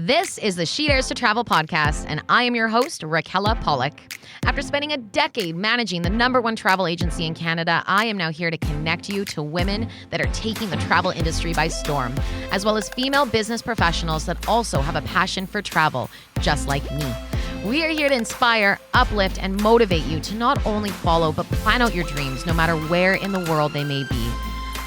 This is the She Dares to Travel podcast, and I am your host, Raquel Pollock. After spending a decade managing the #1 travel agency in Canada, I am now here to connect you to women that are taking the travel industry by storm, as well as female business professionals that also have a passion for travel, just like me. We are here to inspire, uplift, and motivate you to not only follow, but plan out your dreams, no matter where in the world they may be.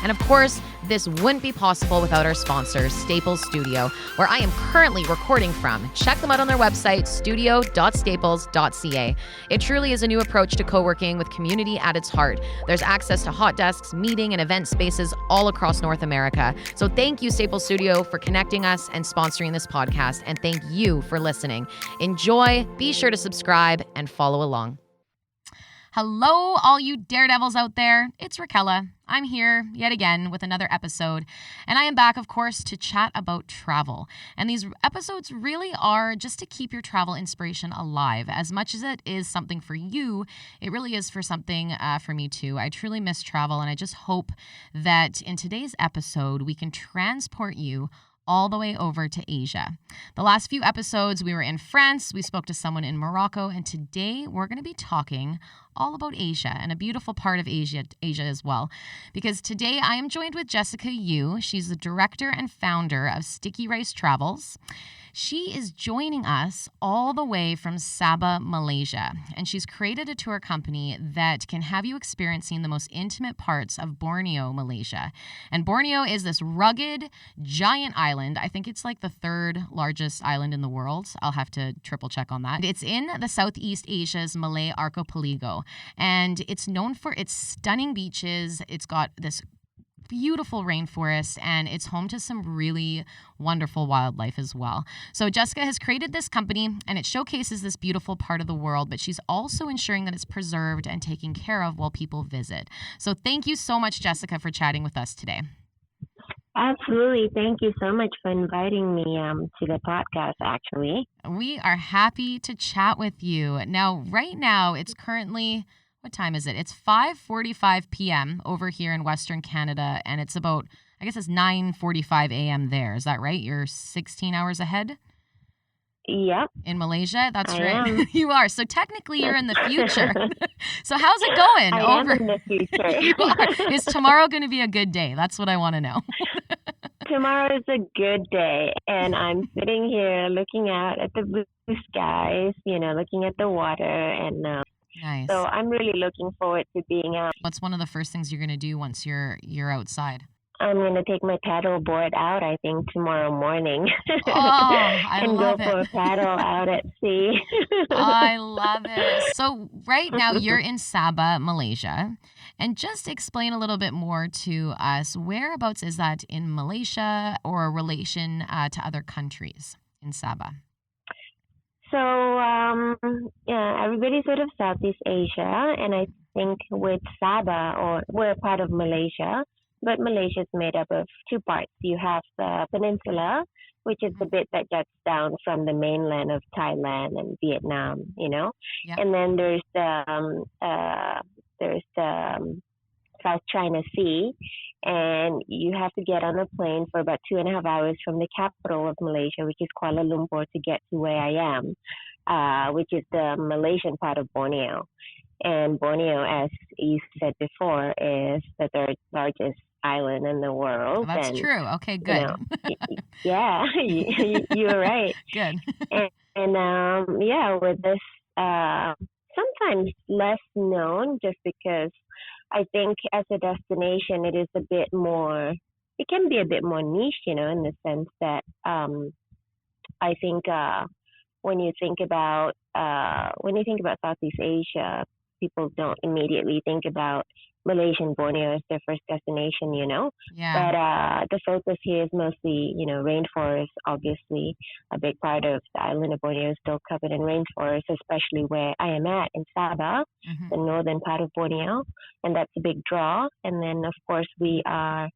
And of course, this wouldn't be possible without our sponsor, Staples Studio, where I am currently recording from. Check them out on their website, studio.staples.ca. It truly is a new approach to co-working with community at its heart. There's access to hot desks, meeting, and event spaces all across North America. So thank you, Staples Studio, for connecting us and sponsoring this podcast. And thank you for listening. Enjoy, be sure to subscribe, and follow along. Hello, all you daredevils out there. It's Raquel. I'm here yet again with another episode, and I am back, of course, to chat about travel. And these episodes really are just to keep your travel inspiration alive. As much as it is something for you, it really is for something for me too. I truly miss travel, and I just hope that in today's episode, we can transport you all the way over to Asia. The last few episodes, we were in France, we spoke to someone in Morocco, and today we're going to be talking all about Asia and a beautiful part of Asia as well. Because today I am joined with Jessica Yu. She's the director and founder of Sticky Rice Travels. She is joining us all the way from Sabah, Malaysia, and she's created a tour company that can have you experiencing the most intimate parts of Borneo, Malaysia. And Borneo is this rugged, giant island. I think it's like the 3rd largest island in the world. I'll have to triple check on that. It's in the Southeast Asia's Malay archipelago, and it's known for its stunning beaches. It's got this beautiful rainforest, and it's home to some really wonderful wildlife as well. So Jessica has created this company, and it showcases this beautiful part of the world, but she's also ensuring that it's preserved and taken care of while people visit. So thank you so much, Jessica, for chatting with us today. Absolutely. Thank you so much for inviting me to the podcast, actually. We are happy to chat with you. Now, right now, it's currently... what time is it? It's 5:45 p.m. over here in Western Canada, and it's about, I guess it's 9:45 a.m. there. Is that right? You're 16 hours ahead? Yep. In Malaysia? That's I right. am. You are. So technically you're in the future. So how's it going? I am in the future. You are. Is tomorrow going to be a good day? That's what I want to know. Tomorrow is a good day, and I'm sitting here looking out at the blue skies, looking at the water, and Nice. so I'm really looking forward to being out. What's one of the first things you're going to do once you're outside? I'm going to take my paddle board out, I think, tomorrow morning. Oh, I and love go for a paddle out at sea. I love it. So right now you're in Sabah, Malaysia. And just explain a little bit more to us, whereabouts is that in Malaysia or a relation to other countries in Sabah? So, everybody's sort of Southeast Asia, and I think with Sabah, we're part of Malaysia, but Malaysia is made up of 2 parts. You have the peninsula, which is the bit that juts down from the mainland of Thailand and Vietnam, Yeah. and then there's the South China Sea, and you have to get on a plane for about 2.5 hours from the capital of Malaysia, which is Kuala Lumpur, to get to where I am, which is the Malaysian part of Borneo. And Borneo, as you said before, is the 3rd largest island in the world. Well, that's true. Okay, good. Yeah, you're right. Good. With this, sometimes less known, just because I think as a destination, it can be a bit more niche, in the sense that I think when you think about Southeast Asia, people don't immediately think about Malaysian Borneo as their first destination, Yeah. But the focus here is mostly, rainforest. Obviously, a big part of the island of Borneo is still covered in rainforest, especially where I am at in Sabah, the northern part of Borneo, and that's a big draw. And then, of course, we are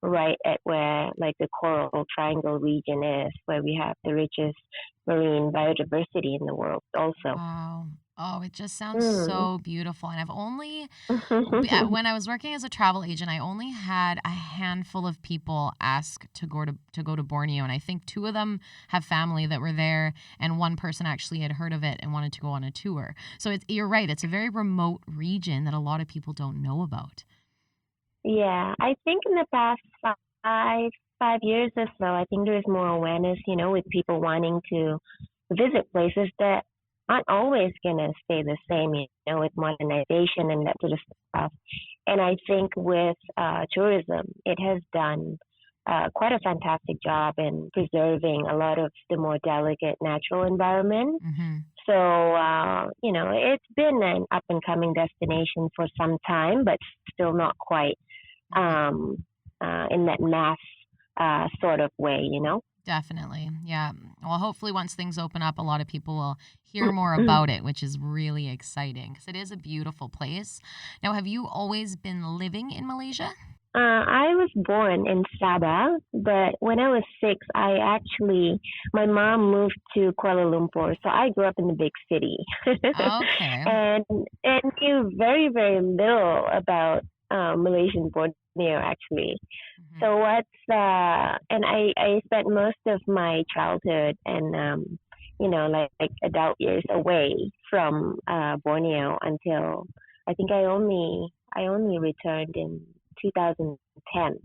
right at where, like, the Coral Triangle region is, where we have the richest marine biodiversity in the world also. Wow. Oh, it just sounds Mm. so beautiful. And I've only when I was working as a travel agent, I only had a handful of people ask to go to Borneo, and I think two of them have family that were there, and one person actually had heard of it and wanted to go on a tour. So you're right; it's a very remote region that a lot of people don't know about. Yeah, I think in the past five five years or so, I think there's more awareness, with people wanting to visit places that aren't always gonna stay the same, with modernization and that sort of stuff. And I think with tourism, it has done quite a fantastic job in preserving a lot of the more delicate natural environment. Hmm. So, it's been an up and coming destination for some time, but still not quite Right. um, in that mass sort of way. Definitely. Yeah. Well, hopefully, once things open up, a lot of people will hear more about it, which is really exciting because it is a beautiful place. Now, have you always been living in Malaysia? I was born in Sabah, but when I was 6, my mom moved to Kuala Lumpur, so I grew up in the big city, Okay. and knew very very little about Malaysian Borneo actually. Hmm. So and I spent most of my childhood and like adult years away from Borneo until I think I only returned in 2010,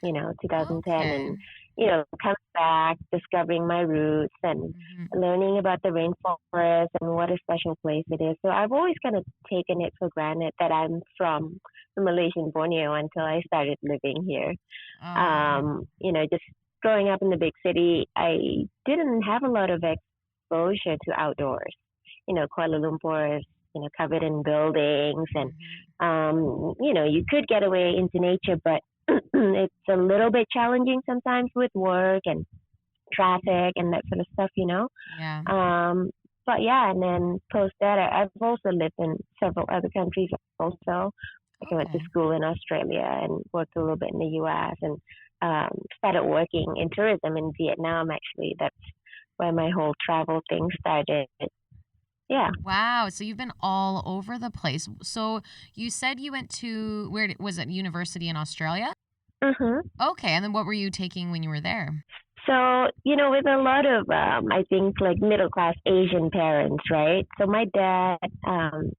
2010, and Okay. coming back, discovering my roots and Hmm. learning about the rainforest and what a special place it is. So I've always kind of taken it for granted that I'm from the Malaysian Borneo until I started living here. Oh, Just growing up in the big city, I didn't have a lot of exposure to outdoors. Kuala Lumpur is, covered in buildings and, hmm, you could get away into nature, but it's a little bit challenging sometimes with work and traffic and that sort of stuff. yeah. Um, but yeah, and then post that, I've also lived in several other countries also. Like I went to Okay. school in Australia and worked a little bit in the US and started working in tourism in Vietnam actually. That's where my whole travel thing started. Yeah. Wow. So you've been all over the place. So you said you went to was it university in Australia? Mhm. Okay. And then what were you taking when you were there? So, with a lot of, I think, like middle class Asian parents, right? So, my dad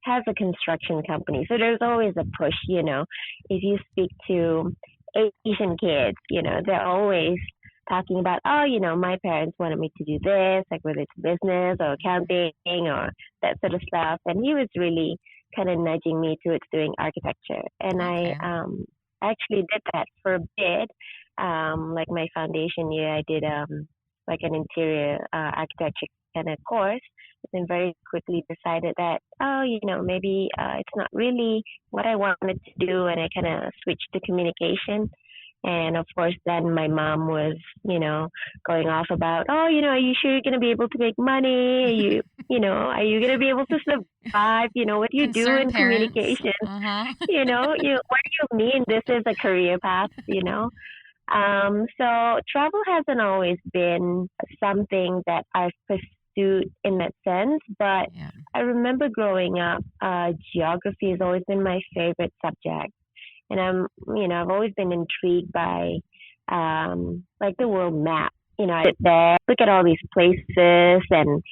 has a construction company. So, there's always a push, if you speak to Asian kids, they're always talking about, oh, my parents wanted me to do this, like whether it's business or Mhm. accounting or that sort of stuff. And he was really kind of nudging me towards doing architecture. And I Okay. actually did that for a bit like my foundation year, I did like an interior architecture kind of course, but then very quickly decided that maybe it's not really what I wanted to do, and I kind of switched to communication. And of course, then my mom was, going off about, oh, are you sure you're gonna be able to make money? Are you gonna be able to survive? What do you do Concerned in parents. communication? Uh-huh. What do you mean this is a career path? So travel hasn't always been something that I've pursued in that sense, but Yeah. I remember growing up, geography has always been my favorite subject. And I've always been intrigued by, like the world map. I sit there, look at all these places and,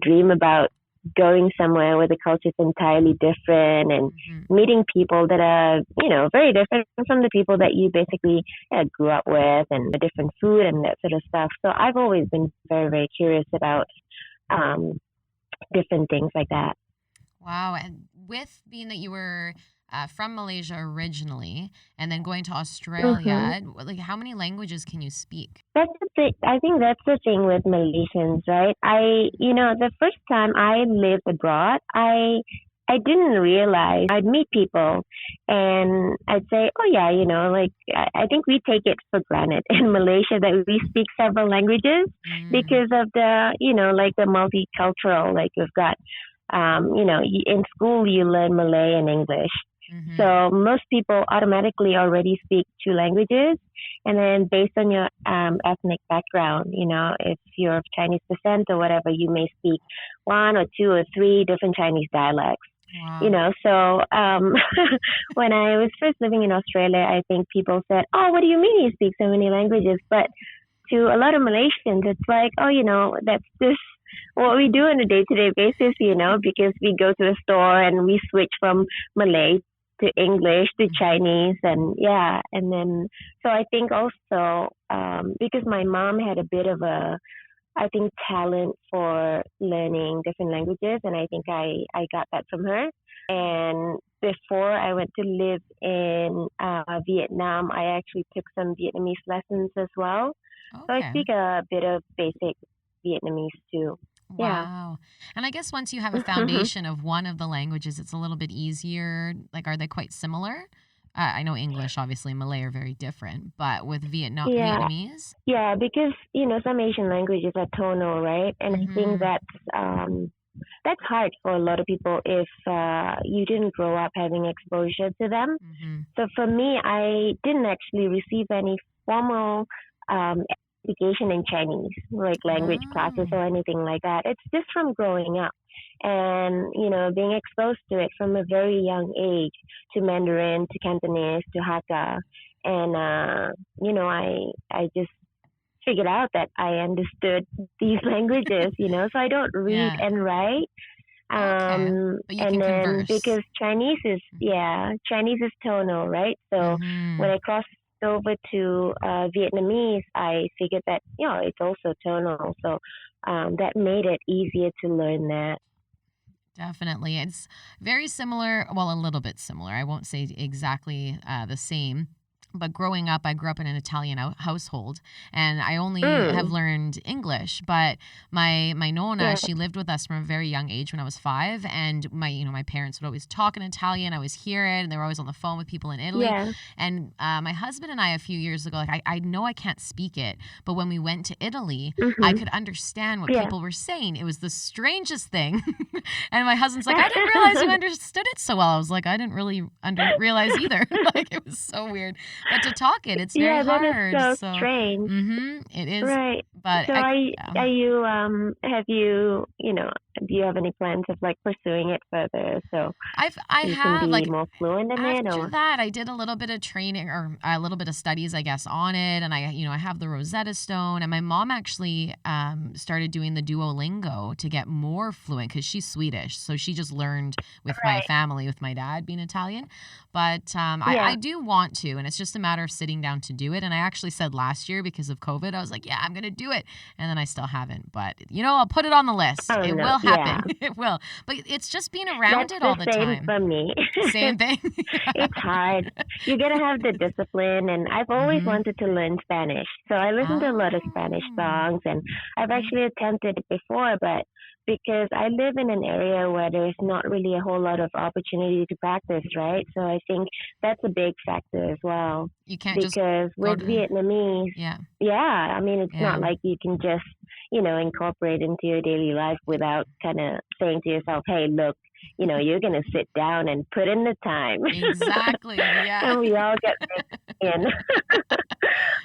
dream about going somewhere where the culture is entirely different and Hmm. meeting people that are, very different from the people that you basically grew up with and the different food and that sort of stuff. So I've always been very, very curious about um, different things like that. Wow. And with being that you were from Malaysia originally and then going to Hmm. Australia, like how many languages can you speak? That's the thing. I think that's the thing with Malaysians, right? The first time I lived abroad, I didn't realize I'd meet people and I'd say, oh yeah, like I think we take it for granted in Malaysia that we speak several languages Mm, because of like the multicultural, like we've got, in school you learn Malay and English. Mm-hmm. So most people automatically already speak two languages. And then based on your ethnic background, if you're of Chinese descent or whatever, you may speak one or two or three different Chinese dialects. Wow. So when I was first living in Australia, I think people said, "Oh, what do you mean you speak so many languages?" But to a lot of Malaysians, it's like, "Oh, that's just what we do on a day-to-day basis, because we go to the store and we switch from Malay to English to Chinese, and yeah, and then so I think also because my mom had a bit of a, I think, talent for learning different languages, and I think I got that from her. And before I went to live in Vietnam, I actually took some Vietnamese lessons as well. So I Okay. speak a bit of basic Vietnamese too. Yeah. Wow. And I guess once you have a foundation of one of the languages, it's a little bit easier. Like, are they quite similar? I know English, obviously, and Malay are very different, but with Yeah. Vietnamese? Yeah, because some Asian languages are tonal, right? And I think Mm-hmm. that's hard for a lot of people if you didn't grow up having exposure to them. Mm-hmm. So for me, I didn't actually receive any formal um, education in Chinese, like language classes Oh, or anything like that. It's just from growing up and, being exposed to it from a very young age, to Mandarin, to Cantonese, to Hakka. And, I just figured out that I understood these languages, so I don't read yeah. and write. Okay. But you can And then converse. because Chinese is tonal, right? So when Mm-hmm. I crossed over to Vietnamese, I figured that it's also tonal, so that made it easier to learn that. Definitely. It's very similar. Well, a little bit similar. I won't say exactly the same. But growing up, I grew up in an Italian household, and I only have Mm, learned English. But my nonna, yeah, she lived with us from a very young age when I was 5, and my parents would always talk in Italian. I always hear it, and they were always on the phone with people in Italy. yeah, And my husband and I, a few years ago, like I know I can't speak it, but when we went to Italy, I mhm, could understand what yeah. people were saying. It was the strangest thing. And my husband's like, I didn't realize you understood it so well. I was like, I didn't really realize either. Like, it was so weird. But to talk it, it's very Yeah, that is hard. so So, strange. it is. Right. But So yeah. are you have you do you have any plans of like pursuing it further so I you can have be like more fluent in it after or that, I did a little bit of training or a little bit of studies, I guess, on it. And I have the Rosetta Stone. And my mom actually started doing the Duolingo to get more fluent because she's Swedish. So she just learned with my Right. family, with my dad being Italian. But I Yeah. do want to. And it's just a matter of sitting down to do it. And I actually said last year because of COVID, I was like, yeah, I'm going to do it. And then I still haven't. But, I'll put it on the list. Oh It no. will Yeah. happen. It will. But it's just being around That's it the all the same time. for me. Same thing. It's hard. You gotta have the discipline, and I've always Mhm. wanted to learn Spanish. So I listen to a lot of Spanish Oh, songs, and I've right. actually attempted it before, but because I live in an area where there's not really a whole lot of opportunity to practice, right? So I think that's a big factor as well. You can't just Because go with to Vietnamese, yeah, yeah, I mean, it's not yeah. like you can just, incorporate into your daily life without kind of saying to yourself, hey, look, you're going to sit down and put in the time. Exactly, yeah. And we all get in.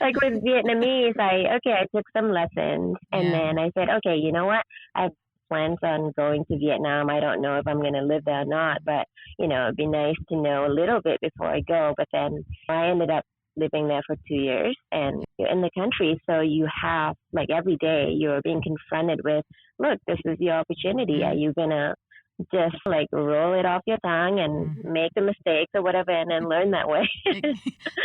Like with Vietnamese, I took some lessons and Yeah. then I said, okay, you know what? I have plans on going to Vietnam. I don't know if I'm going to live there or not, but, it'd be nice to know a little bit before I go. But then I ended up living there for 2 years and you're in the country. So you have, like, every day you're being confronted with, look, this is your opportunity. Are Mhm. you going to just like roll it off your tongue and Mhm. make the mistakes or whatever and then learn that way? It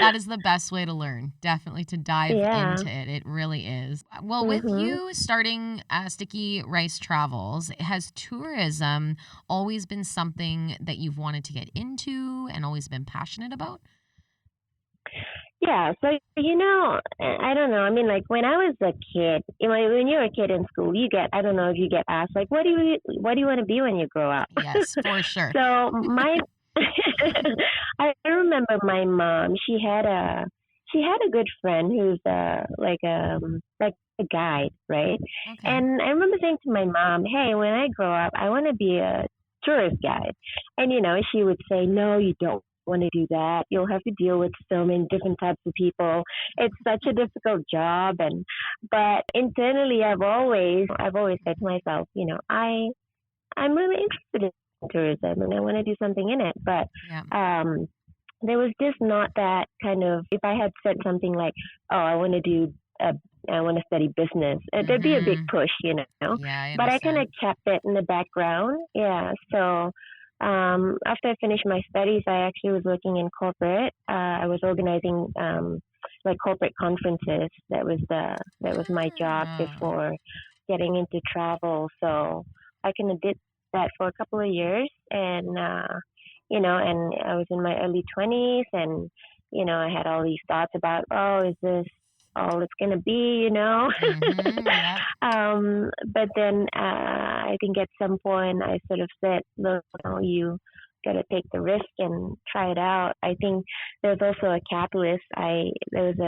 that is the best way to learn, definitely to dive Yeah. into it, it really is. Well, with Mhm. you starting, Sticky Rice Travels, has tourism always been something that you've wanted to get into and always been passionate about? Yeah, so I don't know. I mean, like when I was a kid, when you're a kid in school, you get I don't know if you get asked like, what do you want to be when you grow up? Yes, for sure. So my, I remember my mom. She had a good friend who's like a guide, right? Okay. And I remember saying to my mom, "Hey, when I grow up, I want to be a tourist guide." And she would say, "No, you don't want to do that. You'll have to deal with so many different types of people. It's such a difficult job, and but internally, I've always said to myself, I'm really interested in tourism, and I want to do something in it. But Yeah. there was just not that kind of. If I had said something like, "Oh, I want to study business," there'd be a big Mm-hmm. push. Yeah, I But I kind of understand. kept it in the background. Yeah. So after I finished my studies, I actually was working in corporate. I was organizing like corporate conferences. That was my job Ah. before getting into travel. So I kind of did that for a couple of years, and I was in my early 20s, and I had all these thoughts about, oh, is this all it's gonna be? Mm-hmm. Yeah. But then I think at some point I sort of said, look, you gotta take the risk and try it out. I think there's also a catalyst. There was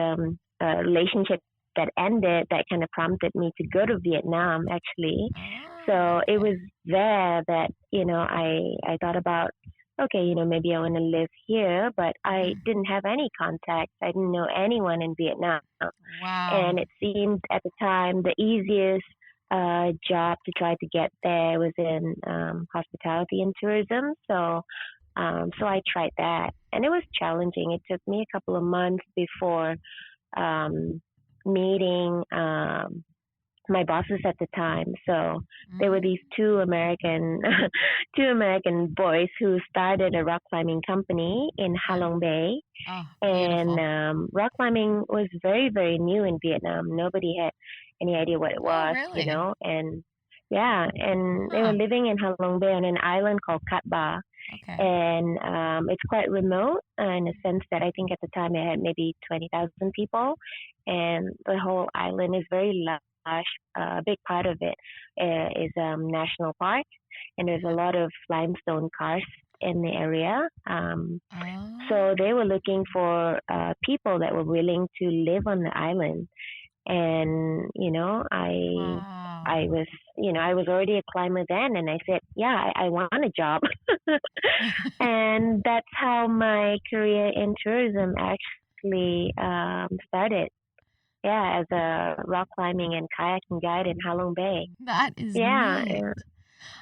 a relationship that ended that kind of prompted me to go to Vietnam actually. Oh, So it okay. was there that I thought about, okay, maybe I want to live here, but I Mhm. didn't have any contacts. I didn't know anyone in Vietnam, Wow. and it seemed at the time the easiest job to try to get there was in hospitality and tourism. So I tried that, and it was challenging. It took me a couple of months before um, meeting my bosses at the time. So there were Mm. these two American two American boys who started a rock climbing company in Yeah. Halong Bay, Oh, and beautiful. rock climbing was very very new in Vietnam. Nobody had any idea what it Oh, was, really? and yeah, and they were Huh. living in Halong Bay on an island called Cat Ba, Okay. and it's quite remote in a sense that I think at the time it had maybe 20,000 people, and the whole island is very large. A big part of it is national park, and there's a Yeah. lot of limestone karst in the area. So Oh, they were looking for people that were willing to live on the island, and I wow. was I was already a climber then, and I said, yeah, I want a job. And that's how my career in tourism actually started. Yeah, as a rock climbing and kayaking guide in Halong Bay. That is Yeah, neat.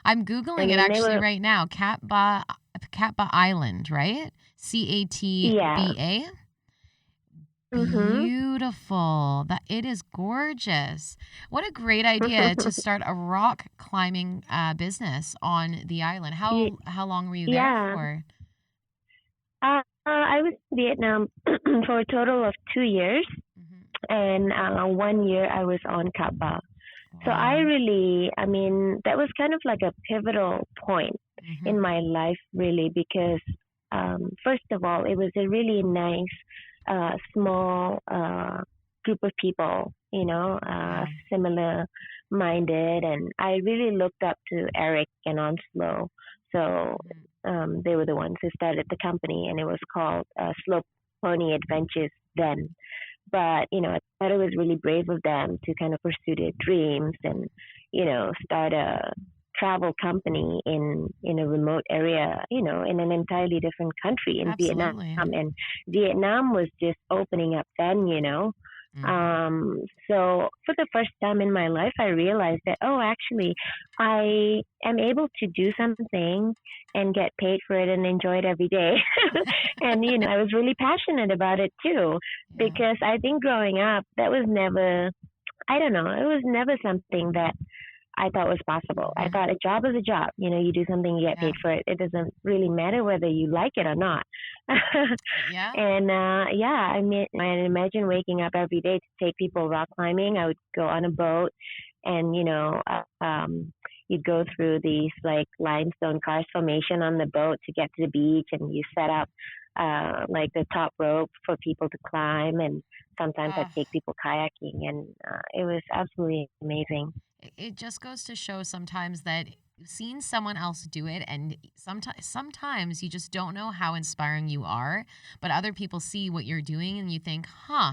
I'm I Googling it mean they actually were. right now. Catba Island, right? Yeah. Catba. Mhm. Beautiful. That it is gorgeous. What a great idea to start a rock climbing business on the island. Ye- How long were you there yeah. for? I was in Vietnam for a total of 2 years, Hmm. and 1 year I was on Kappa. So Wow. I mean, that was kind of like a pivotal point Hmm. in my life, really, because first of all, it was a really nice, small group of people, Yeah. similar minded, and I really looked up to Eric and Onslow. So Hmm. they were the ones who started the company, and it was called Slow Pony Adventures then. But I thought it was really brave of them to kind of pursue their dreams and start a travel company in a remote area, in an entirely different country in Vietnam. Absolutely. And Vietnam was just opening up then. Hmm. So for the first time in my life, I realized that, oh, actually, I am able to do something and get paid for it and enjoy it every day. And I was really passionate about it too, Yeah. because I think growing up, that was never, I don't know, it was never something that I thought was possible. I Hmm. thought a job is a job. You do something, you get Yeah. paid for it. It doesn't really matter whether you like it or not. Yeah. And yeah, I mean, I imagine waking up every day to take people rock climbing. I would go on a boat, and you'd go through these like limestone karst formation on the boat to get to the beach, and you set up like the top rope for people to climb, and sometimes I'd Uh, take people kayaking, and it was absolutely amazing. it just goes to show sometimes that seeing someone else do it, and sometimes you just don't know how inspiring you are, but other people see what you're doing and you think, huh,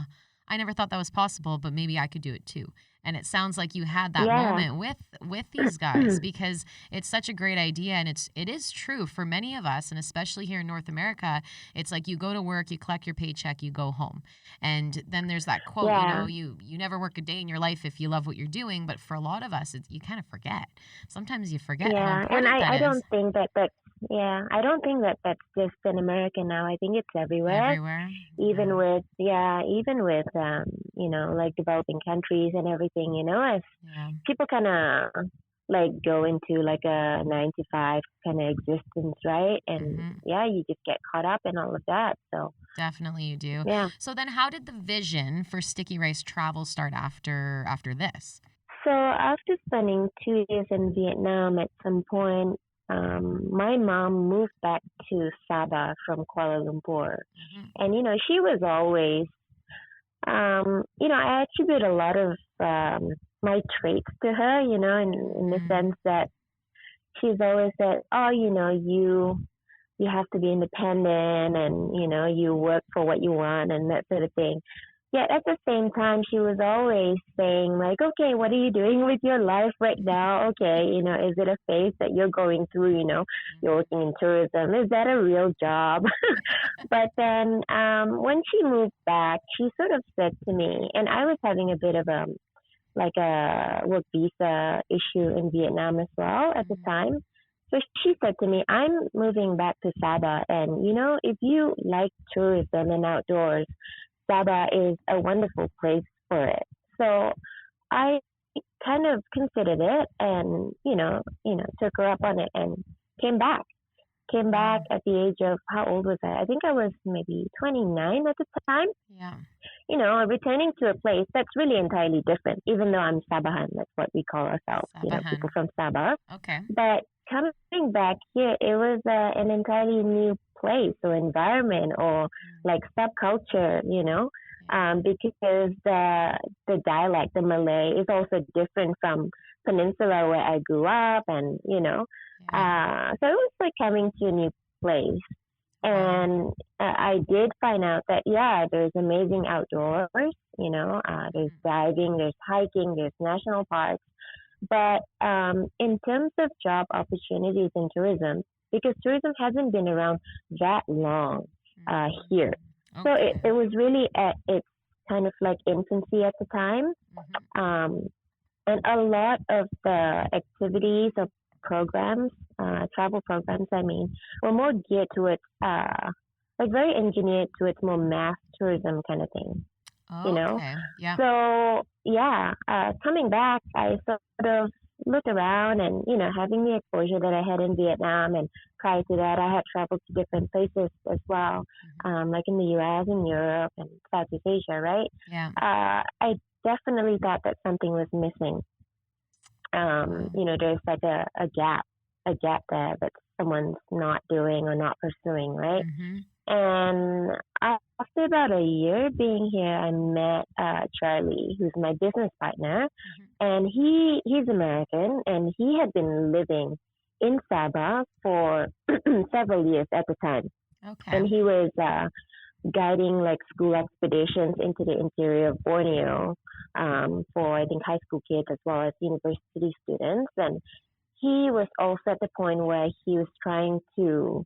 I never thought that was possible, but maybe I could do it too. And it sounds like you had that Yeah. moment with these guys because it's such a great idea, and it is true for many of us, and especially here in North America. It's like you go to work, you collect your paycheck, you go home. And then there's that quote, Yeah. you never work a day in your life if you love what you're doing, but for a lot of us you kind of forget. Sometimes you forget how Yeah, and important that I is. don't think that that's yeah, I don't think that that's just in America now. I think it's everywhere. Everywhere. Yeah. Even with like developing countries and everything, as Yeah. people kind of like go into like a 9 to 5 kind of existence, right? And Mhm. yeah, you just get caught up in all of that. So Definitely you do. yeah. So then how did the vision for Sticky Rice travel start after this? So after spending 2 years in Vietnam, at some point, my mom moved back to Sabah from Kuala Lumpur, Mhm. and she was always, I attribute a lot of my traits to her, in the Mhm. sense that she's always said, oh, you have to be independent, and you work for what you want and that sort of thing. Yet at the same time, she was always saying like, okay, what are you doing with your life right now? Okay, is it a phase that you're going through? You're Mhm. working in tourism. Is that a real job? But then when she moved back, she sort of said to me, and I was having a bit of a work visa issue in Vietnam as well at the Mhm. time. So she said to me, I'm moving back to Sabah, and if you like tourism and outdoors, Sabah is a wonderful place for it. So I kind of considered it, and took her up on it and came back. Came back Wow. at the age of, how old was I? I think I was maybe 29 at the time. Yeah. Returning to a place that's really entirely different, even though I'm Sabahan, that's what we call ourselves, people Sabahan. from Sabah. Okay. But coming back here, it was an entirely new place or environment or Mm. like subculture, Yeah. because the dialect, the Malay, is also different from Peninsula where I grew up, and Yeah. so it was like coming to a new place. Wow. And I did find out that, yeah, there's amazing outdoors, there's Mhm. diving, there's hiking, there's national parks. But in terms of job opportunities in tourism, because tourism hasn't been around that long here. Mm. So it Okay. was really at its kind of like infancy at the time. Mhm. Um, and a lot of the activities or programs, travel programs, I mean, were more geared towards, like very engineered towards more mass tourism kind of thing, you know? Okay. Yeah. So, yeah, coming back, I sort of looked around and, having the exposure that I had in Vietnam. And prior to that, I had traveled to different places as well, Mhm. like in the US and Europe and Southeast Asia, right? Yeah. I definitely thought that something was missing. Wow. There's like a gap there that someone's not doing or not pursuing, right? Mhm. And after about a year being here, I met Charlie, who's my business partner, Mhm. and he's American, and he had been living in Sabah for several years at the time, Okay. and he was guiding like school expeditions into the interior of Borneo, for I think high school kids as well as university students. And he was also at the point where he was trying to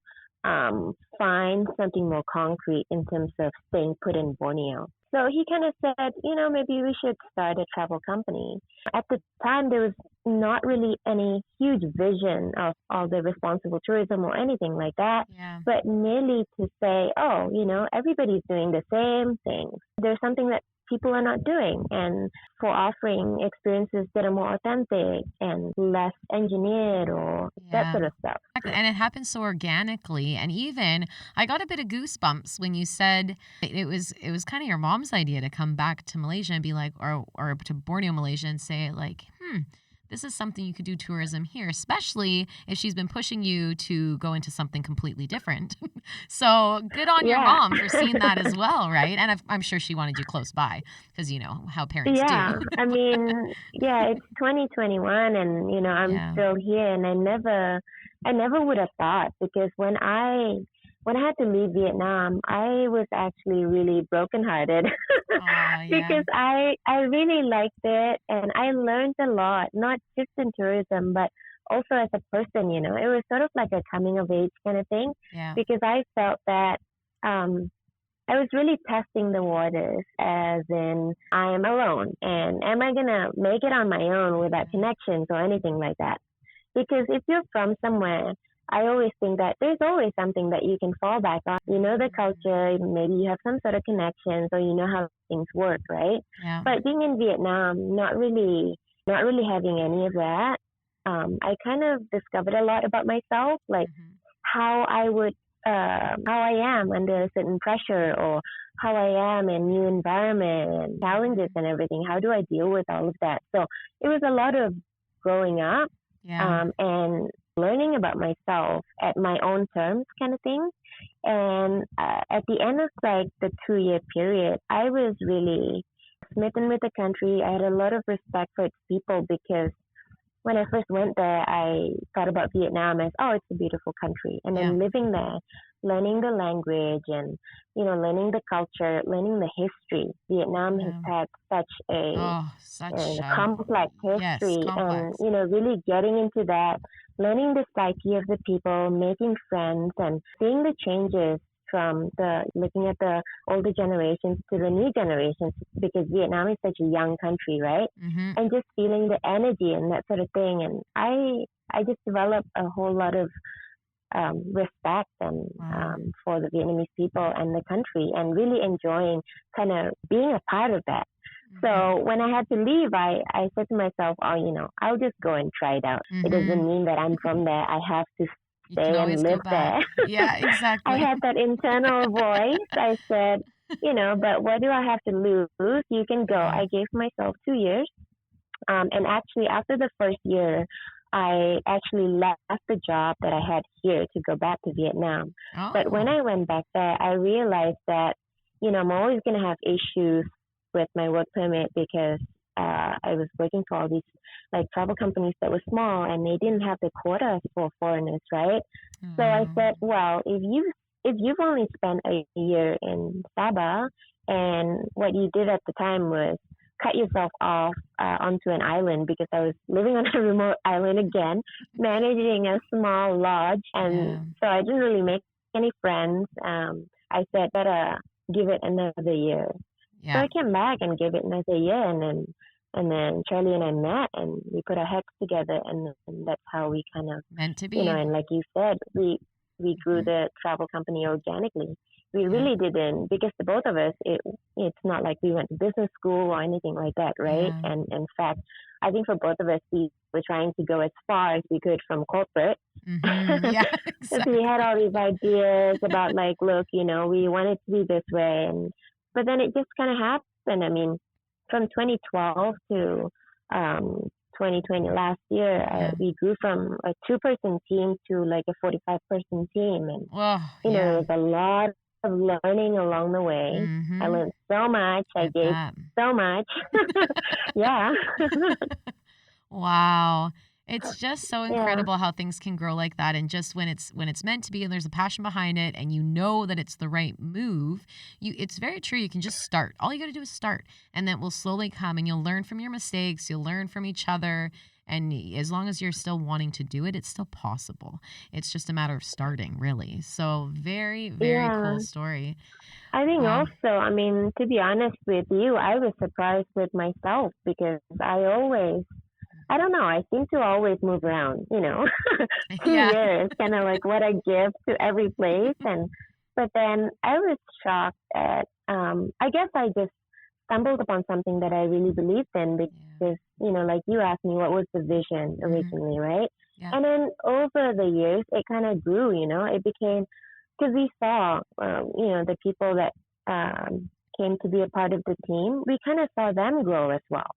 find something more concrete in terms of staying put in Borneo. So he kind of said, maybe we should start a travel company. At the time, there was not really any huge vision of all the responsible tourism or anything like that, Yeah. but merely to say, oh, everybody's doing the same things. There's something that people are not doing, and for offering experiences that are more authentic and less engineered or that Yeah. sort of stuff. Exactly, and it happened so organically, and even I got a bit of goosebumps when you said it was kind of your mom's idea to come back to Malaysia and be like, or to Borneo, Malaysia, and say like, this is something you could do tourism here, especially if she's been pushing you to go into something completely different. So good on your Yeah. mom for seeing that as well, right? And I'm sure she wanted you close by because you know how parents do. Yeah, I mean, yeah, it's 2021, and I'm Yeah. still here, and I never would have thought, because when I when I had to leave Vietnam, I was actually really brokenhearted Oh, yeah. because I really liked it and I learned a lot, not just in tourism, but also as a person. It was sort of like a coming of age kind of thing Yeah. because I felt that um, I was really testing the waters, as in I am alone and am I gonna make it on my own without connections or anything like that? Because if you're from somewhere, I always think that there's always something that you can fall back on. You know the culture, maybe you have some sort of connections or you know how things work, right? Yeah. But being in Vietnam, not really having any of that, I kind of discovered a lot about myself, like Hmm. how I would, how I am under certain pressure or how I am in new environment and challenges and everything. How do I deal with all of that? So it was a lot of growing up Yeah. and learning about myself at my own terms, kind of thing. And at the end of like the 2 year period, I was really smitten with the country. I had a lot of respect for its people because when I first went there, I thought about Vietnam as, oh, it's a beautiful country. And Yeah. then living there, learning the language and, learning the culture, learning the history. Vietnam has Yeah. had such Oh, such complex yes, history and, complex. really getting into that, learning the psyche of the people, making friends and seeing the changes from looking at the older generations to the new generations because Vietnam is such a young country, right? Mm-hmm. And just feeling the energy and that sort of thing. And I just developed a whole lot of respect and Wow. for the Vietnamese people and the country, and really enjoying kind of being a part of that. Mm-hmm. So when I had to leave, I said to myself, oh, I'll just go and try it out. It Mm-hmm. doesn't mean that I'm from there. I have to You can stay and always go live back. there. Yeah, I exactly. had that internal voice. I said, but what do I have to lose? You can go. Yeah. I gave myself 2 years. And actually, after the first year, I actually left the job that I had here to go back to Vietnam. But when Oh. I went back there, I realized that, I'm always going to have issues with my work permit because I was working for all these like travel companies that were small and they didn't have the quotas for foreigners, right? So I Wow. said, well, if you've only spent a year in Sabah and what you did at the time was cut yourself off onto an island because I was living on a remote island again, managing a small lodge, and Yeah. so I didn't really make any friends. I said, better give it another year. So Yeah. I came back and gave it another year, and then Charlie and I met, and we put our heads together, and that's how we kind of, Meant to be. and like you said, we grew Hmm. the travel company organically. We Yeah. really didn't because the both of us, it's not like we went to business school or anything like that, right? Yeah. And in fact, I think for both of us, we were trying to go as far as we could from corporate. Mm-hmm. Yeah, Because we had exactly. all these ideas about like, look, we want it to be this way, and but then it just kind of happened. I mean, from 2012 to um, 2020 last year, Yeah. we grew from a two-person team to like a 45-person team, and Oh, there yeah. was a lot of learning along the way. I Mm-hmm. learned so much. I Bet gave that. so much. Yeah. Wow. It's just so Yeah. incredible how things can grow like that, and just when it's meant to be and there's a passion behind it and you know that it's the right move, it's very true. You can just start. All you got to do is start, and then it will slowly come, and you'll learn from your mistakes, you'll learn from each other, and as long as you're still wanting to do it, it's still possible. It's just a matter of starting, really. So, very, very Yeah. cool story. I think Wow. also, I mean, to be honest with you, I was surprised with myself because I don't know, I seem to always move around, 2 Yeah. years, kind of like what I give to every place. But then I was shocked at, I guess I just stumbled upon something that I really believed in Yeah. because, like you asked me, what was the vision Hmm. originally, right? Yeah. And then over the years, it kind of grew, it became, because we saw, the people that came to be a part of the team, we kind of saw them grow as well.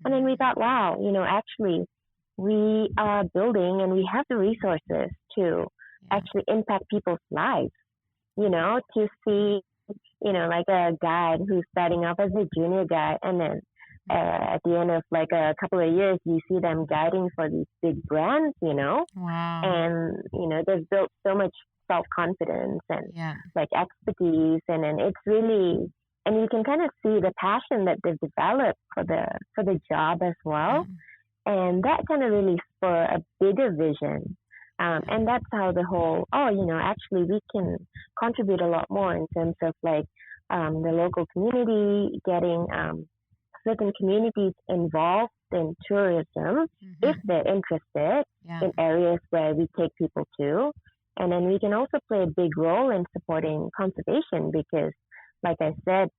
And then we thought, Mm. wow, actually, we are building and we have the resources to Yeah. actually impact people's lives, to see like a guide who's starting off as a junior guide, and then at the end of like a couple of years, you see them guiding for these big brands, Wow. and they've built so much self-confidence and Yeah. like expertise, and then it's really, and you can kind of see the passion that they've developed for the job as Yeah. well, and that kind of really spur a bigger vision. And that's how the whole, oh, actually we can contribute a lot more in terms of like the local community, getting certain communities involved in tourism if they're interested Yeah. in areas where we take people to. And then we can also play a big role in supporting conservation because, like I said,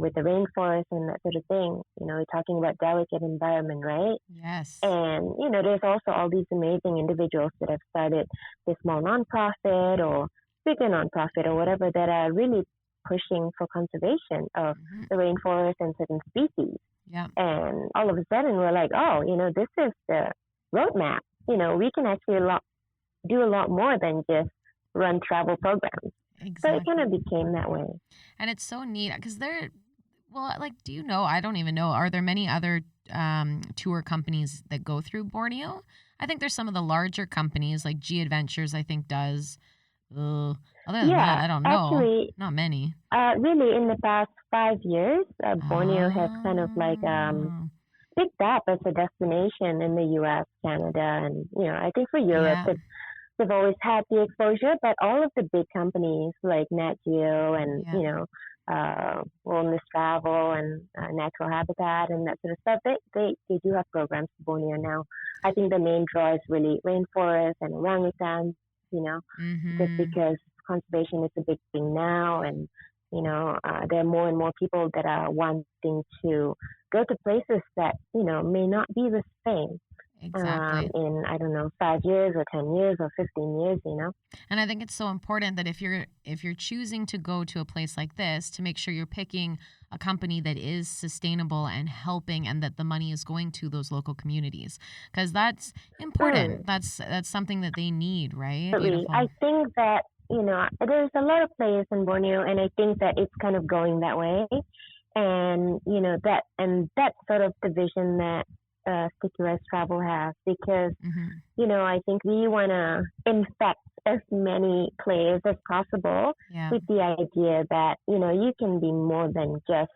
with the rainforest and that sort of thing, we're talking about delicate environment, right? Yes. And, there's also all these amazing individuals that have started this small nonprofit or bigger nonprofit or whatever that are really pushing for conservation of the rainforest and certain species. Yeah. And all of a sudden we're like, oh, this is the roadmap. We can actually do a lot more than just run travel programs. So it Exactly. kind of became that way. And it's so neat because well, like, do you know? I don't even know. Are there many other tour companies that go through Borneo? I think there's some of the larger companies like G Adventures, I think does. Other than that, I don't know. Actually, Not many. really in the past 5 years, Borneo has kind of like Oh, picked up as a destination in the U.S., Canada, and I think for Europe, yeah. they've always had the exposure. But all of the big companies like Nat Geo and Yeah. Wellness Travel and Natural Habitat and that sort of stuff, they do have programs for Borneo now. I think the main draw is really rainforest and orangutans, just because conservation is a big thing now, and there are more and more people that are wanting to go to places that may not be the same Exactly. in, I don't know, 5 years or 10 years or 15 years. And I think it's so important that if you're choosing to go to a place like this, to make sure you're picking a company that is sustainable and helping, and that the money is going to those local communities, because that's important. That's something that they need, right? Absolutely. Beautiful. I think that there's a lot of players in Borneo, and I think that it's kind of going that way. And that's sort of the vision that Sticky Rice Travel has, because I think we want to infect as many players as possible Yeah. with the idea that you can be more than just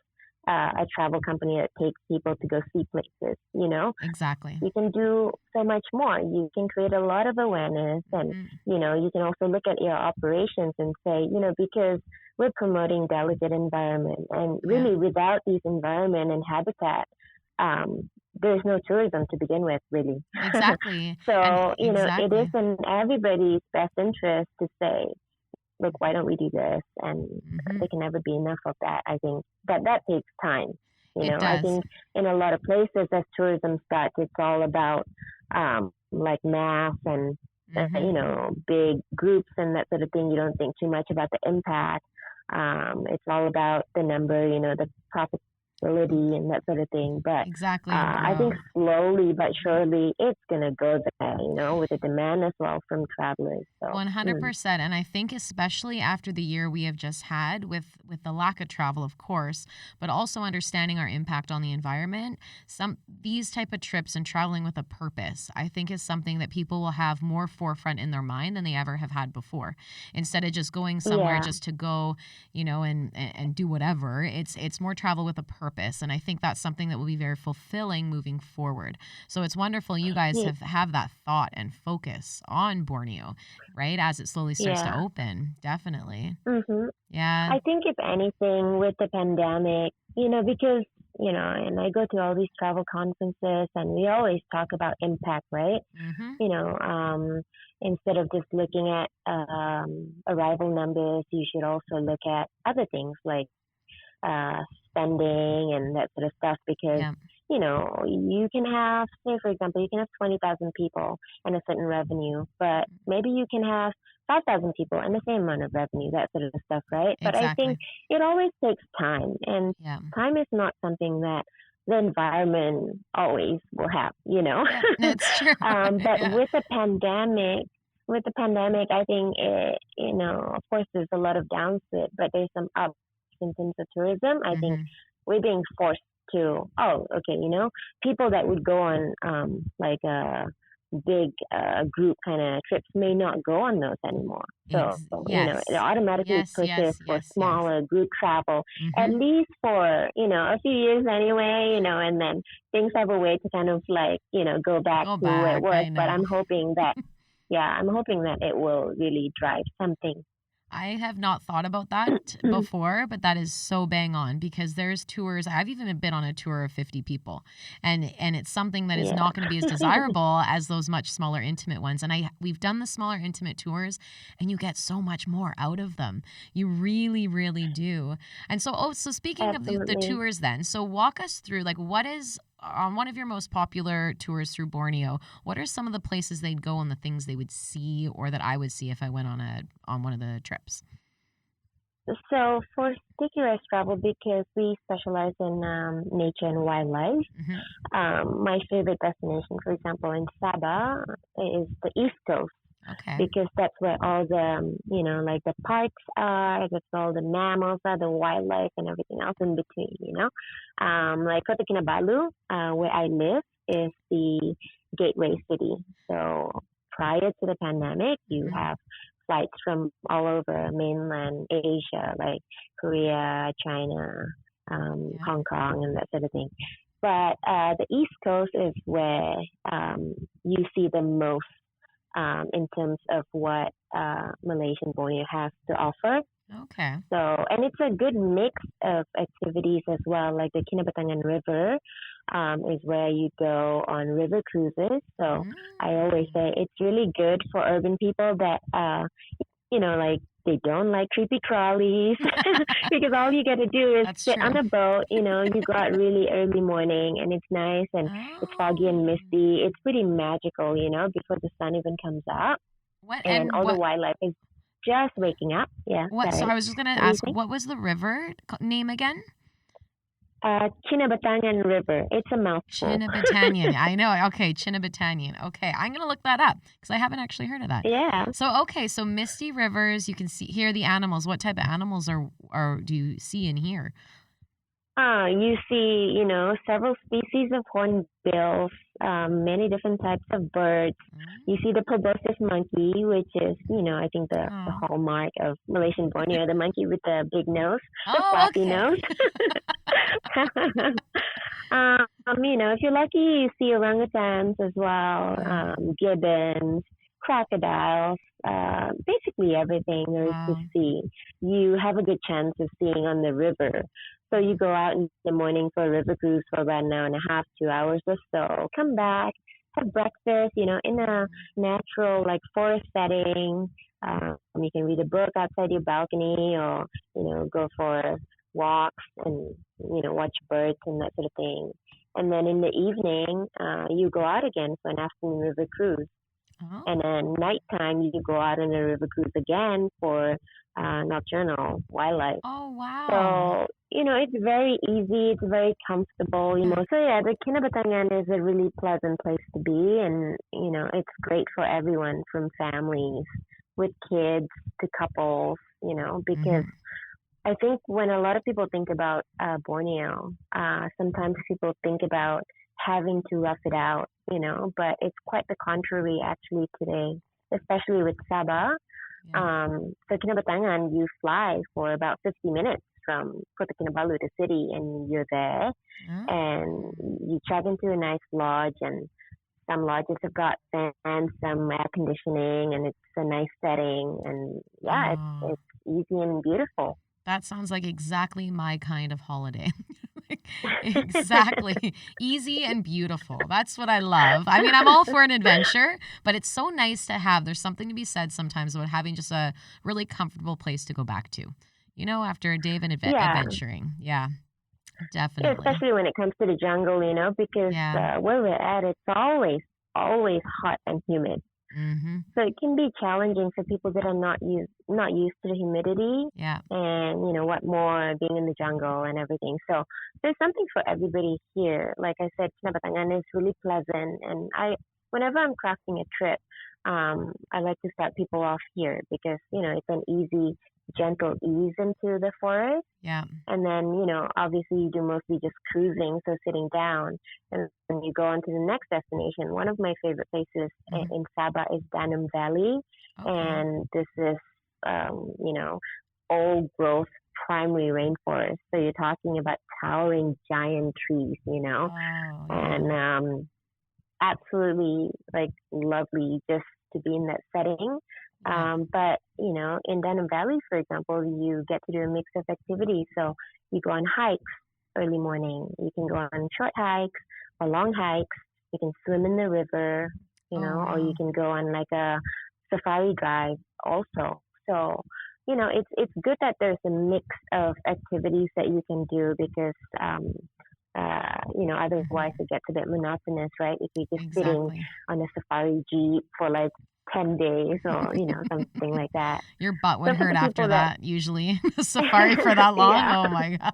a travel company that takes people to go see places. Exactly. You can do so much more. You can create a lot of awareness, and you can also look at your operations and say, because we're promoting delicate environment, and really without these environment and habitat, there's no tourism to begin with, really. Exactly. So And it is exactly. in everybody's best interest to say, look, why don't we do this? And there can never be enough of that. I think that takes time. It I does. think in a lot of places, as tourism starts, it's all about like mass and big groups and that sort of thing. You don't think too much about the impact. It's all about the number, the profitability and that sort of thing. But Exactly, I think bro. slowly but surely it's gonna go there, with the demand as well from travelers. So 100%. And I think especially after the year we have just had with the lack of travel, of course, but also understanding our impact on the environment, these type of trips and traveling with a purpose, I think is something that people will have more forefront in their mind than they ever have had before. Instead of just going somewhere just to go, and do whatever. It's more travel with a purpose. And I think that's something that will be very fulfilling moving forward. So it's wonderful you guys yeah, have that thought and focus on Borneo, right? As it slowly starts to yeah. open. Definitely. hmm Yeah. I think if anything with the pandemic, because and I go to all these travel conferences and we always talk about impact, right? Mhm. Instead of just looking at arrival numbers, you should also look at other things like spending and that sort of stuff, because Yeah. you can have, say for example, you can have 20,000 people and a certain revenue, but maybe you can have 5,000 people and the same amount of revenue, that sort of stuff, right? But I think Exactly. it always takes time, and Yeah. time is not something that the environment always will have, Yeah. That's true. but Yeah. with the pandemic, I think of course there's a lot of downs to it, but there's some ups in terms of tourism. I think Mhm. we're being forced to, oh, okay, people that would go on like big group kind of trips may not go on those anymore. So, it Yes. automatically Yes, pushes yes, for yes, yes. smaller group travel, at Mm-hmm. least for, a few years anyway, and then things have a way to kind of like, go back Go to where it back, was. I But know. I'm hoping that it will really drive something. I have not thought about that before, but that is so bang on because there's tours. I've even been on a tour of 50 people, and it's something that is Yeah. not going to be as desirable as those much smaller intimate ones. And we've done the smaller intimate tours, and you get so much more out of them. You really, really do. And so, so speaking of the Absolutely. tours, then, so walk us through like what is on one of your most popular tours through Borneo. What are some of the places they'd go and the things they would see, or that I would see if I went on one of the trips? So for sticky rice travel, because we specialize in nature and wildlife, Hmm. my favorite destination, for example, in Sabah, is the East Coast Okay. because that's where all the, like the parks are, that's all the mammals are, the wildlife and everything else in between. Like Kota Kinabalu, where I live, is the gateway city. So prior to the pandemic, you Hmm. have flights from all over mainland Asia, like Korea, China, Yeah. Hong Kong, and that sort of thing. But the East Coast is where you see the most in terms of what Malaysian Borneo has to offer. Okay. So, and it's a good mix of activities as well. Like the Kinabatangan River is where you go on river cruises. So I always Mm. say it's really good for urban people that like they don't like creepy crawlies because all you got to do is That's sit on true. a boat. You go out really early morning and it's nice and it's foggy and Oh. misty. It's pretty magical, before the sun even comes up What and and all the what wildlife is just waking up. Yeah, what so sorry. I was just going to What were you ask, saying? what was the river name again? Kinabatangan River. It's a mouthful. Chinnabatanyan. I know. Okay, Chinnabatanyan. Okay, I'm gonna look that up because I haven't actually heard of that. Yeah. So okay, so misty rivers. You can see hear the animals. What type of animals are do you see and hear? You see, several species of hornbills, many different types of birds. You see the proboscis monkey, which is, I think the Oh, hallmark of Malaysian Borneo, the monkey with the big nose, the oh, flappy okay. nose. If you're lucky, you see orangutans as well, Yeah. gibbons, crocodiles, basically everything there is to Wow. see. You have a good chance of seeing on the river. So you go out in the morning for a river cruise for about an hour and a half, 2 hours or so. Come back, have breakfast, in a natural like forest setting. You can read a book outside your balcony, or go for walks and watch birds and that sort of thing. And then in the evening, you go out again for an afternoon river cruise. And Oh. then nighttime, you go out on a river cruise again for nocturnal wildlife. Oh, wow. So, it's very easy, it's very comfortable. Yeah. So yeah, the Kinabatangan is a really pleasant place to be and, it's great for everyone from families with kids to couples, because Mhm. I think when a lot of people think about Borneo, sometimes people think about having to rough it out, but it's quite the contrary actually today, especially with Sabah. Yeah. So Kinabatangan, you fly for about 50 minutes from Kota Kinabalu, the city, and you're there. And Oh. you check into a nice lodge, and some lodges have got fans, some air conditioning, and it's a nice setting. And yeah, Oh. it's easy and beautiful. That sounds like exactly my kind of holiday. Like, exactly. Easy and beautiful. That's what I love. I mean, I'm all for an adventure, but it's so nice to have. There's something to be said sometimes about having just a really comfortable place to go back to, after a day of Yeah, adventuring. Yeah, definitely. especially when it comes to the jungle, because Yeah. where we're at, it's always hot and humid. Mm-hmm. So it can be challenging for people that are not used to the humidity Yeah. and what more being in the jungle and everything. So there's something for everybody here. Like I said, Kinabatangan is really pleasant, and whenever I'm crafting a trip, I like to start people off here because it's an easy gentle ease into the forest. Yeah. And then, obviously you do mostly just cruising, so sitting down. And then you go on to the next destination. One of my favorite places in Sabah is Danum Valley. Okay. And this is, old growth primary rainforest. So you're talking about towering giant trees. Oh, yeah. And absolutely like lovely just to be in that setting. Yeah. But in Denham Valley, for example, you get to do a mix of activities. So you go on hikes early morning. You can go on short hikes or long hikes. You can swim in the river, Oh, or you wow. can go on like a safari drive also. So it's good that there's a mix of activities that you can do because otherwise Hmm. it gets a bit monotonous, right? If you're just sitting Exactly. on a safari jeep for like 10 days or, something like that. Your butt would So for hurt the after people that, that, usually. The safari for that long. yeah, Oh my gosh.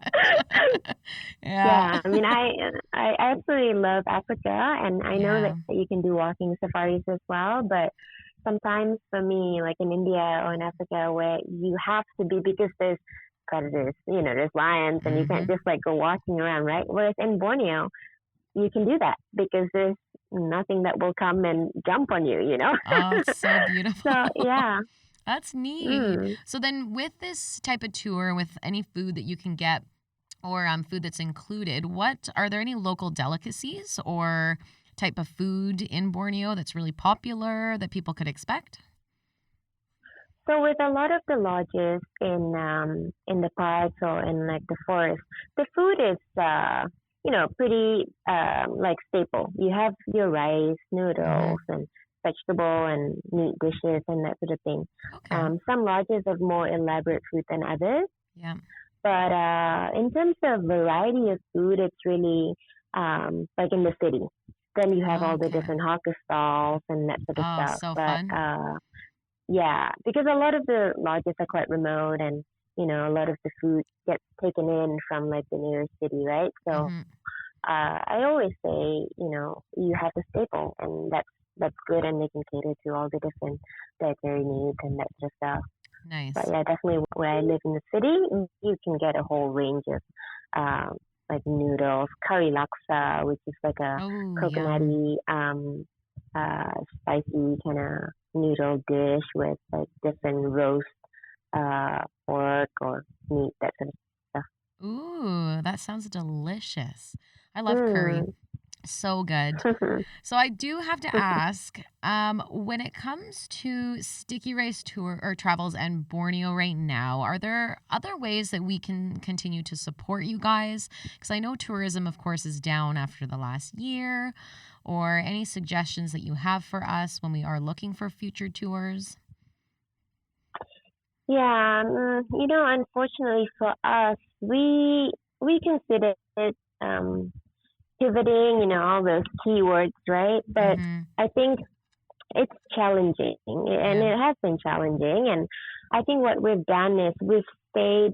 Yeah. yeah, I mean, I absolutely love Africa and I know that Yeah. you can do walking safaris as well, but sometimes for me, like in India or in Africa, where you have to be because there's predators, there's lions, and you can't Hmm. just like go walking around, right? Whereas in Borneo, you can do that because there's nothing that will come and jump on you. Oh, it's so So beautiful. yeah, That's neat. mm. So then with this type of tour, with any food that you can get or food that's included, what are there any local delicacies or type of food in Borneo that's really popular that people could expect? So with a lot of the lodges in the parks or in like the forest, the food is pretty like staple. You have your rice, Hmm. noodles, and vegetable and meat dishes and that sort of thing. Okay. Some lodges have more elaborate food than others, Yeah. but in terms of variety of food, it's really like in the city. Then you have all the Okay. different hawker stalls and that sort of Oh, stuff. so But fun. yeah, because a lot of the lodges are quite remote and, a lot of the food gets taken in from like the nearest city, right? So Hmm. I always say, you have the staple and that's good and they can cater to all the different dietary needs and that sort of stuff. But Nice. yeah, definitely where I live in the city, you can get a whole range of like noodles, curry laksa, which is like a Oh, yum. coconutty, spicy kind of noodle dish with like different roast pork or meat, that sort of stuff. Ooh, that sounds delicious. I love curry. Mm. So good. So I do have to ask, when it comes to sticky rice tour or travels and Borneo right now, are there other ways that we can continue to support you guys? Because I know tourism, of course, is down after the last year. Or any suggestions that you have for us when we are looking for future tours? Yeah, unfortunately for us, we considered pivoting, all those keywords, right? But Mm-hmm. I think it's challenging, and Yeah. it has been challenging. And I think what we've done is we've stayed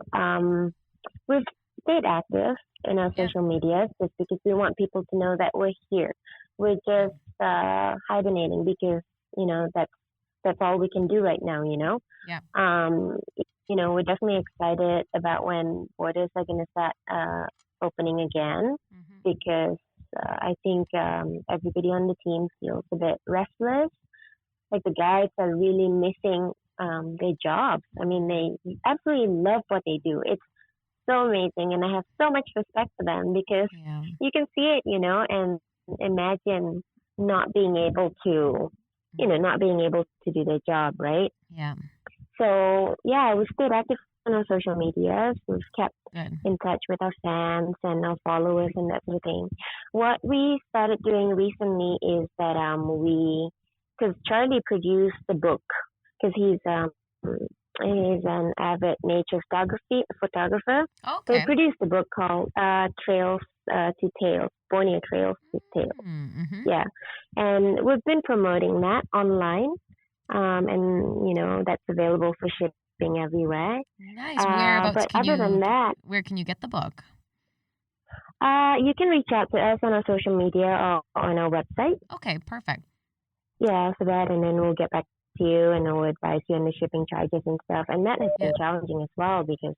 active in our Yeah. social medias just because we want people to know that we're here. We're Yeah. just hibernating because that's all we can do right now. Yeah. Um, we're definitely excited about when borders are going to start opening again Mm-hmm. because I think everybody on the team feels a bit restless. Like the guys are really missing their jobs. I mean, they absolutely love what they do. It's so amazing, and I have so much respect for them because Yeah. you can see it, and imagine not being able to, Mm-hmm. not being able to do their job, right? Yeah. So yeah, we stayed active on our social medias. We've kept Good. in touch with our fans and our followers and that sort of thing. What we started doing recently is that because Charlie produced the book, because he's an avid nature photographer. So he Okay. produced a book called Trails to Tales, Borneo Trails to Tales. Mm-hmm. Yeah, and we've been promoting that online, and that's available for shipping everywhere. Nice. Whereabouts But can other than you that, where can you get the book? you can reach out to us on our social media or on our website. Okay, perfect. Yeah, for that, and then we'll get back you and will advise you on the shipping charges and stuff. And that has Yeah, been challenging as well because,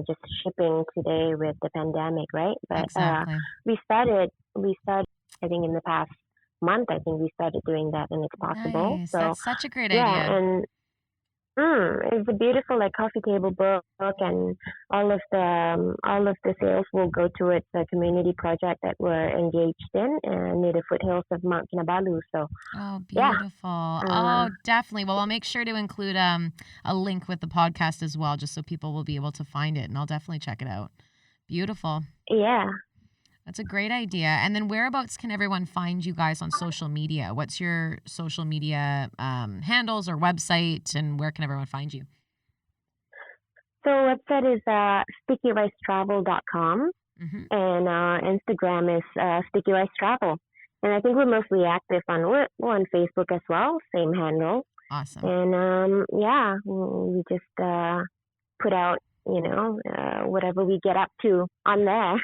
just shipping today with the pandemic, right? But exactly. we started, I think in the past month, I think we started doing that and it's possible. Nice. So That's such a great yeah, idea. and it's a beautiful like coffee table book, and all of the sales will go towards a community project that we're engaged in near the foothills of Mount Kinabalu. So Oh, yeah, beautiful. uh, Oh, definitely. Well, I'll make sure to include a link with the podcast as well, just so people will be able to find it, and I'll definitely check it out. Beautiful. yeah. That's a great idea. And then whereabouts can everyone find you guys on social media? What's your social media handles or website, and where can everyone find you? So website is stickyricetravel.com, Hmm. and Instagram is Sticky Rice Travel. And I think we're mostly active we're on Facebook as well, same handle. Awesome. And yeah, we just put out whatever we get up to on there.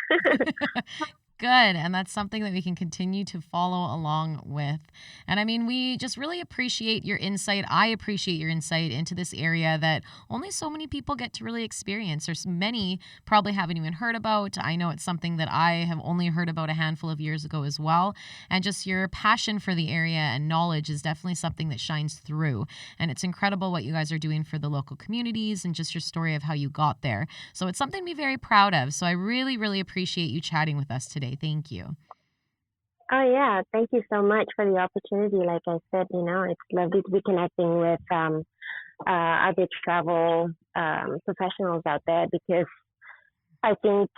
Good. And that's something that we can continue to follow along with. And I mean, we just really appreciate your insight. I appreciate your insight into this area that only so many people get to really experience. There's many probably haven't even heard about. I know it's something that I have only heard about a handful of years ago as well. And just your passion for the area and knowledge is definitely something that shines through. And it's incredible what you guys are doing for the local communities and just your story of how you got there. So it's something to be very proud of. So I really, really appreciate you chatting with us today. Thank you. Oh yeah, thank you so much for the opportunity. Like I said, it's lovely to be connecting with other travel professionals out there because I think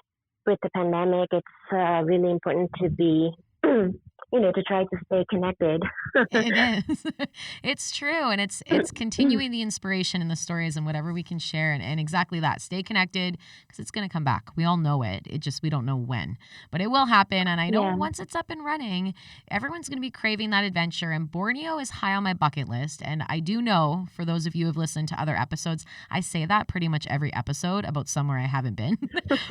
with the pandemic, it's really important to be, to try to stay connected. It is. It's true. And it's continuing the inspiration and the stories and whatever we can share. And exactly that. Stay connected because it's going to come back. We all know it. It just, we don't know when. But it will happen. And I know Yeah. once it's up and running, everyone's going to be craving that adventure. And Borneo is high on my bucket list. And I do know, for those of you who have listened to other episodes, I say that pretty much every episode about somewhere I haven't been.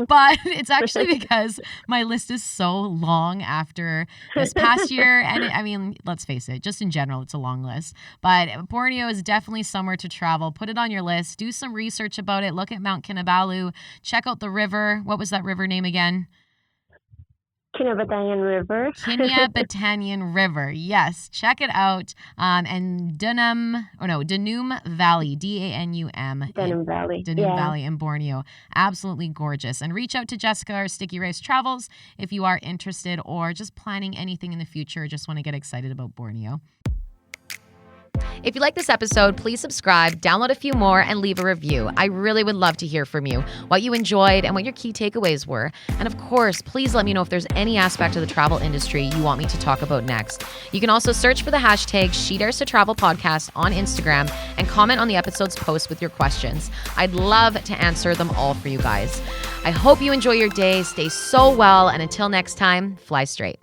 But it's actually because my list is so long after this past year. And I mean, let's face it, just in general, it's a long list. But Borneo is definitely somewhere to travel. Put it on your list. Do some research about it. Look at Mount Kinabalu. Check out the river. What was that river name again? Kinabalu River. Kinabalu River. Yes, check it out. And Danum Valley, Danum. Denham Valley. Danube Yeah. Valley in Borneo. Absolutely gorgeous. And reach out to Jessica or Sticky Rice Travels if you are interested or just planning anything in the future or just want to get excited about Borneo. If you like this episode, please subscribe, download a few more, and leave a review. I really would love to hear from you, what you enjoyed and what your key takeaways were. And of course, please let me know if there's any aspect of the travel industry you want me to talk about next. You can also search for the hashtag #SheDaresToTravelPodcast on Instagram and comment on the episode's post with your questions. I'd love to answer them all for you guys. I hope you enjoy your day, stay so well, and until next time, fly straight.